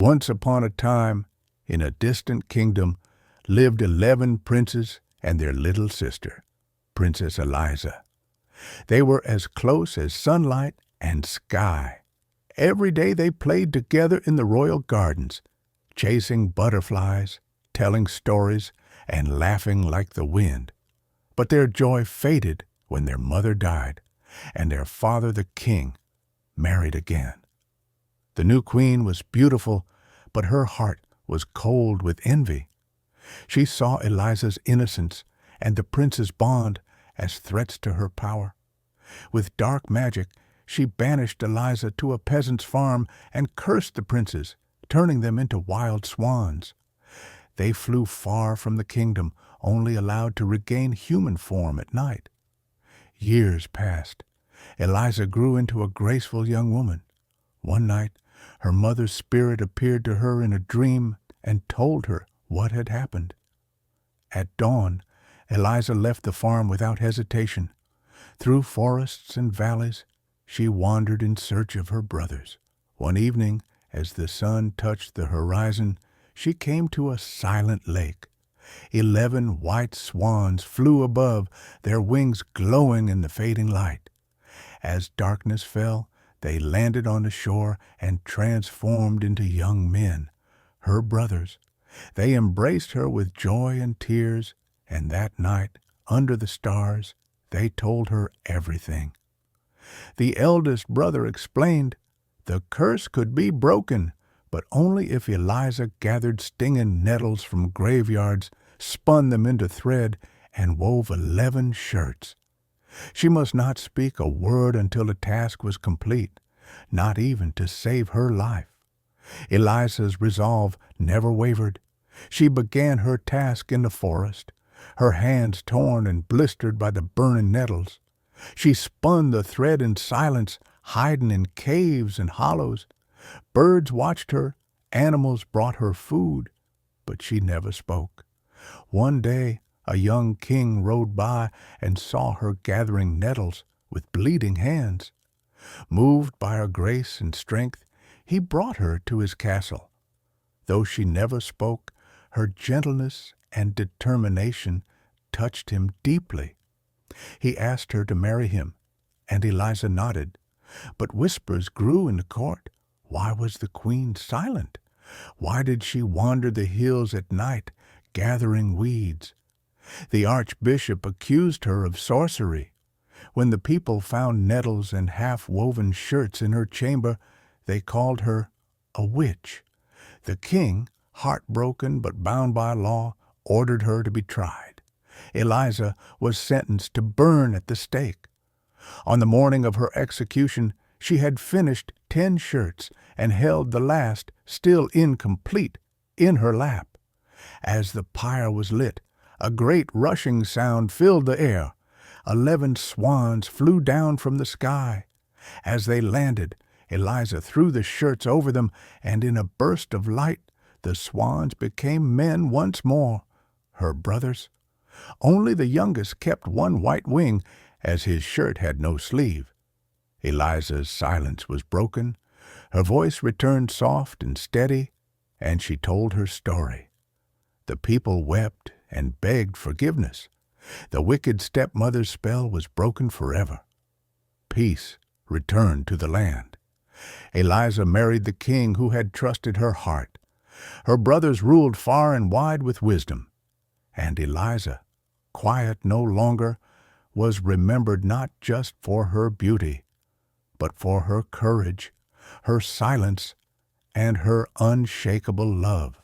Once upon a time, in a distant kingdom, lived 11 princes and their little sister, Princess Eliza. They were as close as sunlight and sky. Every day they played together in the royal gardens, chasing butterflies, telling stories, and laughing like the wind. But their joy faded when their mother died, and their father, the king, married again. The new queen was beautiful, but her heart was cold with envy. She saw Eliza's innocence and the prince's bond as threats to her power. With dark magic, she banished Eliza to a peasant's farm and cursed the princes, turning them into wild swans. They flew far from the kingdom, only allowed to regain human form at night. Years passed. Eliza grew into a graceful young woman. One night, her mother's spirit appeared to her in a dream and told her what had happened. At dawn, Eliza left the farm without hesitation. Through forests and valleys, she wandered in search of her brothers. One evening, as the sun touched the horizon, she came to a silent lake. 11 white swans flew above, their wings glowing in the fading light. As darkness fell, they landed on the shore and transformed into young men, her brothers. They embraced her with joy and tears, and that night, under the stars, they told her everything. The eldest brother explained, the curse could be broken, but only if Eliza gathered stinging nettles from graveyards, spun them into thread, and wove 11 shirts. She must not speak a word until the task was complete, not even to save her life. Eliza's resolve never wavered. She began her task in the forest, her hands torn and blistered by the burning nettles. She spun the thread in silence, hiding in caves and hollows. Birds watched her, animals brought her food, but she never spoke. One day, a young king rode by and saw her gathering nettles with bleeding hands. Moved by her grace and strength, he brought her to his castle. Though she never spoke, her gentleness and determination touched him deeply. He asked her to marry him, and Eliza nodded. But whispers grew in the court. Why was the queen silent? Why did she wander the hills at night, gathering weeds? The archbishop accused her of sorcery. When the people found nettles and half-woven shirts in her chamber, they called her a witch. The king, heartbroken but bound by law, ordered her to be tried. Eliza was sentenced to burn at the stake. On the morning of her execution, she had finished 10 shirts and held the last, still incomplete, in her lap. As the pyre was lit, a great rushing sound filled the air. 11 swans flew down from the sky. As they landed, Eliza threw the shirts over them, and in a burst of light, the swans became men once more, her brothers. Only the youngest kept one white wing, as his shirt had no sleeve. Eliza's silence was broken. Her voice returned soft and steady, and she told her story. The people wept and begged forgiveness. The wicked stepmother's spell was broken forever. Peace returned to the land. Eliza married the king who had trusted her heart. Her brothers ruled far and wide with wisdom. And Eliza, quiet no longer, was remembered not just for her beauty, but for her courage, her silence, and her unshakable love.